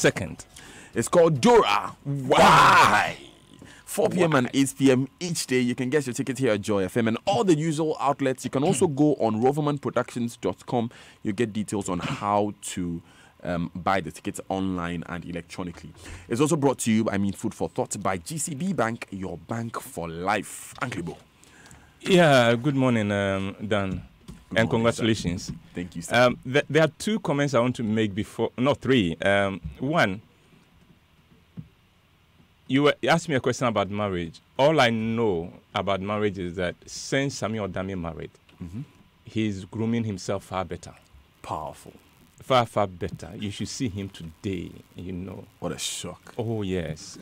2nd. It's called Dora. Why? 4 p.m. and 8 p.m. each day. You can get your ticket here at JoyFM and all the usual outlets. You can also go on rovermanproductions.com. You get details on how to buy the tickets online and electronically. It's also brought to you, Food for Thought by GCB Bank, your bank for life. Uncle Bo. Yeah, good morning, Dan. And congratulations. Sir. Thank you, sir. There are 2 comments I want to make before, not 3. One, you asked me a question about marriage. All I know about marriage is that since Samuel Dami married, he's grooming himself far better. Powerful. Far, far better. You should see him today, What a shock. Oh, yes.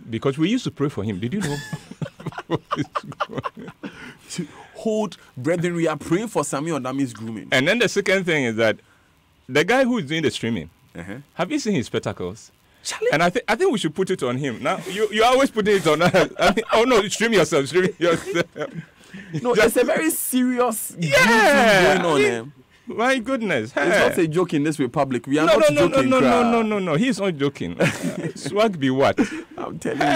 Because we used to pray for him. Did you know? Hold, brethren, we are praying for Samuel Dami's grooming. And then the second thing is that the guy who is doing the streaming, have you seen his spectacles? And I think we should put it on him. Now, you always putting it on us. Oh, no, stream yourself. No, it's a very serious going on. My goodness. It's not a joke in this republic. We are not joking. No. He's not joking. Swag be what? I'm telling you.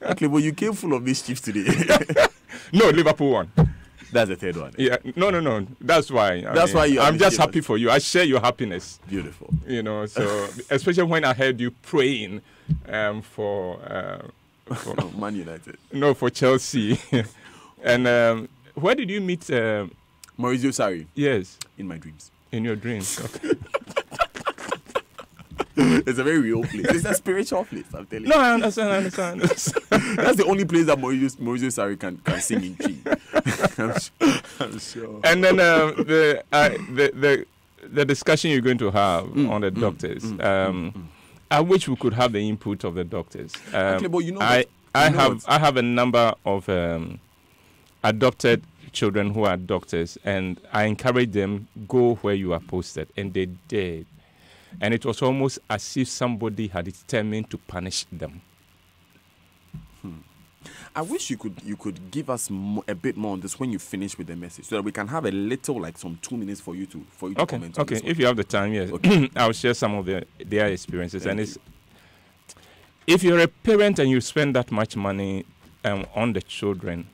Okay, well, you came full of mischief today. No, Liverpool won. That's the third one. Yeah, no. That's why. I'm just happy for you. I share your happiness. Beautiful. So especially when I heard you praying for Man United. No, for Chelsea. And where did you meet? Maurizio Sarri. Yes. In my dreams. In your dreams. Okay. It's a very real place. It's a spiritual place, I'm telling you. No, I understand. That's the only place that Maurizio Sarri can sing in key. I'm sure. And then the discussion you're going to have on the doctors. I wish we could have the input of the doctors. I have a number of adopted children who are doctors, and I encourage them, go where you are posted, and they did. And it was almost as if somebody had determined to punish them. I wish you could give us a bit more on this when you finish with the message, so that we can have a little, like some 2 minutes for you to comment on this one. If you have the time, yes. Okay. I'll share some of their experiences. If you're a parent and you spend that much money on the children,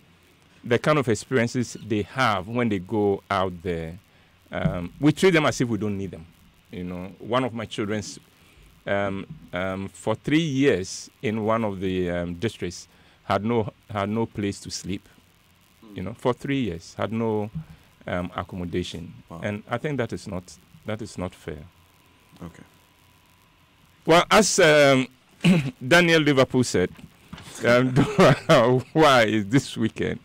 the kind of experiences they have when they go out there, we treat them as if we don't need them. One of my children's for 3 years in one of the districts had no place to sleep. For 3 years had no accommodation. Wow. And I think that is not fair. Okay. Well, as Daniel Liverpool said, why is this weekend?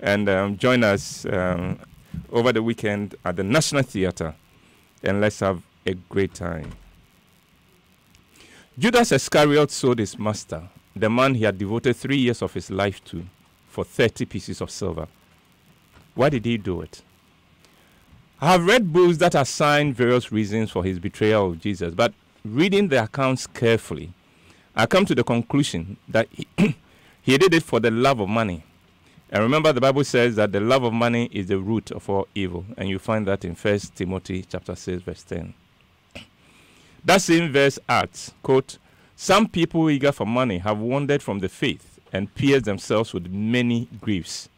And join us over the weekend at the National Theatre, and let's have a great time. Judas Iscariot sold his master, the man he had devoted 3 years of his life to, for 30 pieces of silver. Why did he do it? I have read books that assign various reasons for his betrayal of Jesus, but reading the accounts carefully, I come to the conclusion that he did it for the love of money. And remember, the Bible says that the love of money is the root of all evil. And you find that in 1 Timothy chapter 6, verse 10. That same verse adds, quote, "Some people eager for money have wandered from the faith and pierced themselves with many griefs."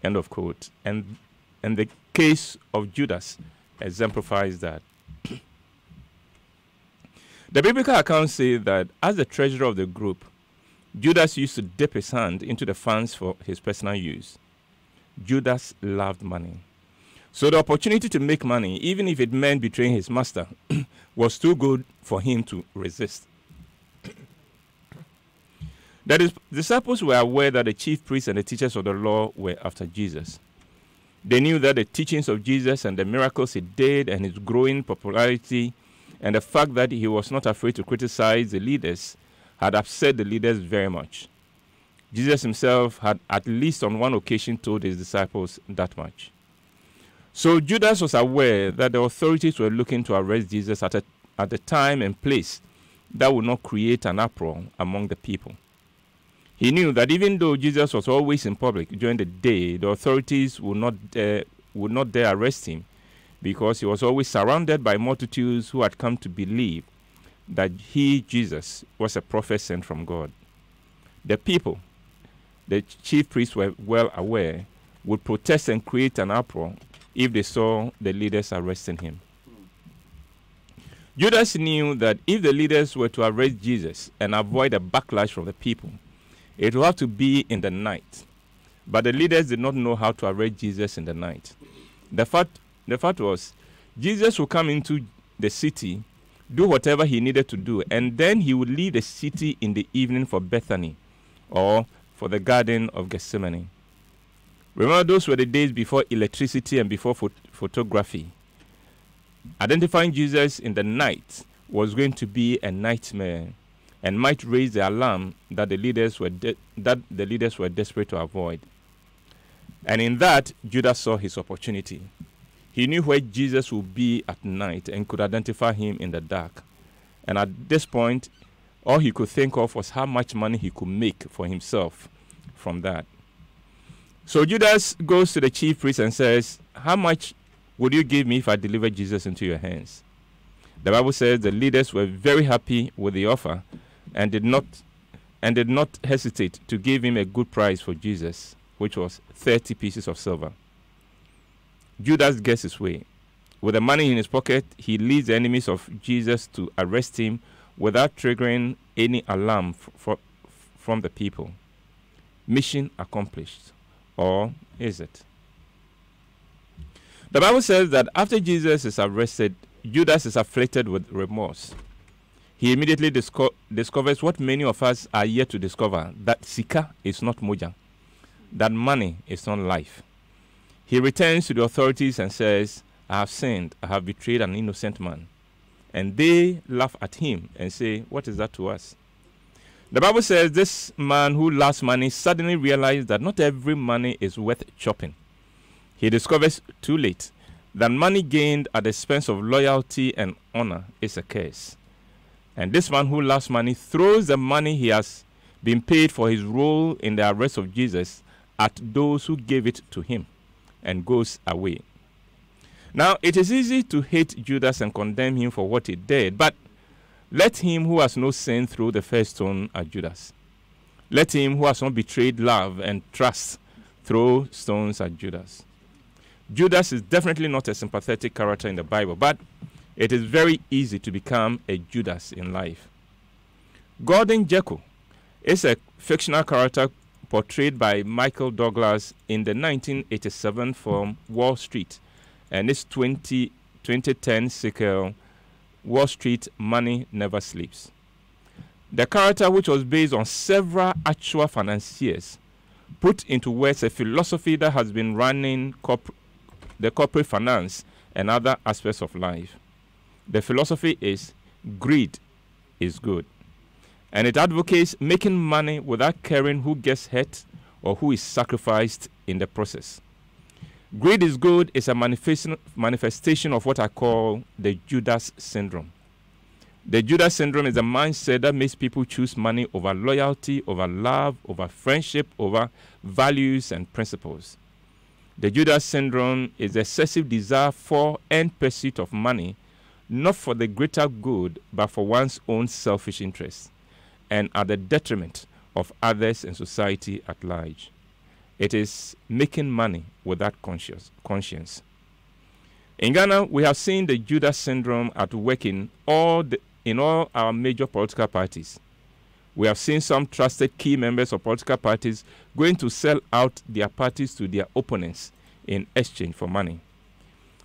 End of quote. And the case of Judas exemplifies that. The biblical accounts say that as the treasurer of the group, Judas used to dip his hand into the funds for his personal use. Judas loved money. So the opportunity to make money, even if it meant betraying his master, was too good for him to resist. That is, disciples were aware that the chief priests and the teachers of the law were after Jesus. They knew that the teachings of Jesus and the miracles he did and his growing popularity and the fact that he was not afraid to criticize the leaders had upset the leaders very much. Jesus himself had at least on one occasion told his disciples that much. So Judas was aware that the authorities were looking to arrest Jesus at a time and place that would not create an uproar among the people. He knew that even though Jesus was always in public during the day, the authorities would not dare arrest him because he was always surrounded by multitudes who had come to believe that he, Jesus, was a prophet sent from God. The people, the chief priests were well aware, would protest and create an uproar if they saw the leaders arresting him. Judas knew that if the leaders were to arrest Jesus and avoid a backlash from the people, it would have to be in the night. But the leaders did not know how to arrest Jesus in the night. The fact was, Jesus would come into the city, do whatever he needed to do, and then he would leave the city in the evening for Bethany or for the Garden of Gethsemane. Remember, those were the days before electricity and before photography. Identifying Jesus in the night was going to be a nightmare and might raise the alarm that the leaders were desperate to avoid. And in that, Judas saw his opportunity. He knew where Jesus would be at night and could identify him in the dark. And at this point, all he could think of was how much money he could make for himself from that. So Judas goes to the chief priest and says, "How much would you give me if I deliver Jesus into your hands?" The Bible says the leaders were very happy with the offer and did not hesitate to give him a good price for Jesus, which was 30 pieces of silver. Judas gets his way. With the money in his pocket, he leads the enemies of Jesus to arrest him without triggering any alarm from the people. Mission accomplished. Or is it? The Bible says that after Jesus is arrested, Judas is afflicted with remorse. He immediately discovers what many of us are yet to discover, that Sika is not Moja, that money is not life. He returns to the authorities and says, "I have sinned, I have betrayed an innocent man." And they laugh at him and say, "What is that to us?" The Bible says this man who lost money suddenly realized that not every money is worth chopping. He discovers too late that money gained at the expense of loyalty and honor is a curse. And this man who lost money throws the money he has been paid for his role in the arrest of Jesus at those who gave it to him and goes away. Now, it is easy to hate Judas and condemn him for what he did, but let him who has no sin throw the first stone at Judas. Let him who has not betrayed love and trust throw stones at Judas. Judas is definitely not a sympathetic character in the Bible, but it is very easy to become a Judas in life. Gordon Gekko is a fictional character portrayed by Michael Douglas in the 1987 film Wall Street and its 2010 sequel, Wall Street Money Never Sleeps. The character, which was based on several actual financiers, put into words a philosophy that has been running the corporate finance and other aspects of life. The philosophy is greed is good, and it advocates making money without caring who gets hurt or who is sacrificed in the process. Greed is good is a manifestation of what I call the Judas syndrome. The Judas syndrome is a mindset that makes people choose money over loyalty, over love, over friendship, over values and principles. The Judas syndrome is excessive desire for and pursuit of money, not for the greater good, but for one's own selfish interests, and at the detriment of others and society at large. It is making money without conscience. In Ghana, we have seen the Judas syndrome at work in all our major political parties. We have seen some trusted key members of political parties going to sell out their parties to their opponents in exchange for money.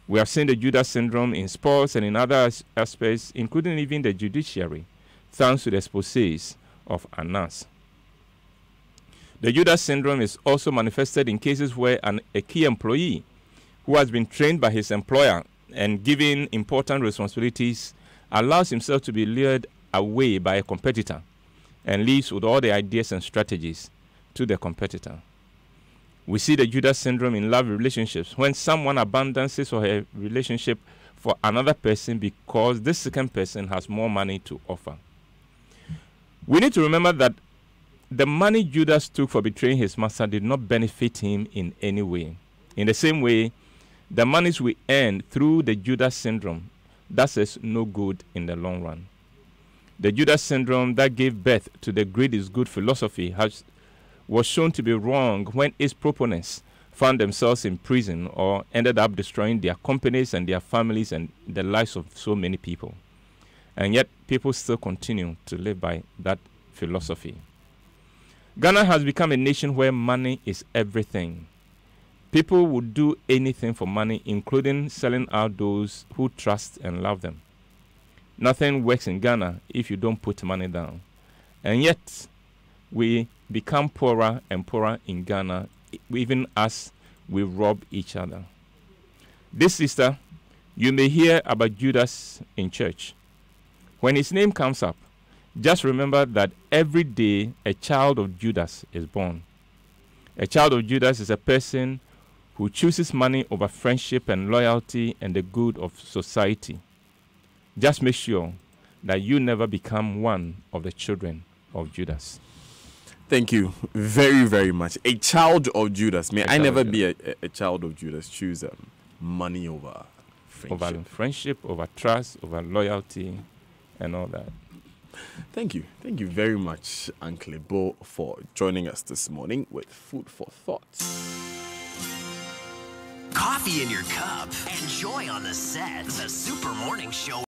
We have seen the Judas syndrome in sports and in other aspects, including even the judiciary, thanks to the exposés of Anas. The Judas syndrome is also manifested in cases where a key employee who has been trained by his employer and given important responsibilities allows himself to be lured away by a competitor and leaves with all the ideas and strategies to the competitor. We see the Judas syndrome in love relationships when someone abandons his or her relationship for another person because this second person has more money to offer. We need to remember that the money Judas took for betraying his master did not benefit him in any way. In the same way, The monies we earn through the Judas syndrome does us no good in the long run. The Judas syndrome that gave birth to the greed is good philosophy was shown to be wrong when its proponents found themselves in prison or ended up destroying their companies and their families and the lives of so many people. And yet, people still continue to live by that philosophy. Ghana has become a nation where money is everything. People would do anything for money, including selling out those who trust and love them. Nothing works in Ghana if you don't put money down. And yet, we become poorer and poorer in Ghana, even as we rob each other. This Easter, you may hear about Judas in church. When his name comes up, just remember that every day a child of Judas is born. A child of Judas is a person who chooses money over friendship and loyalty and the good of society. Just make sure that you never become one of the children of Judas. Thank you very, very much. A child of Judas. May I never be a child of Judas. Choose money over friendship. Over friendship, over trust, over loyalty, and all that. Thank you. Thank you very much, Uncle Bo, for joining us this morning with Food for Thought. Coffee in your cup and joy on the set. The Super Morning Show.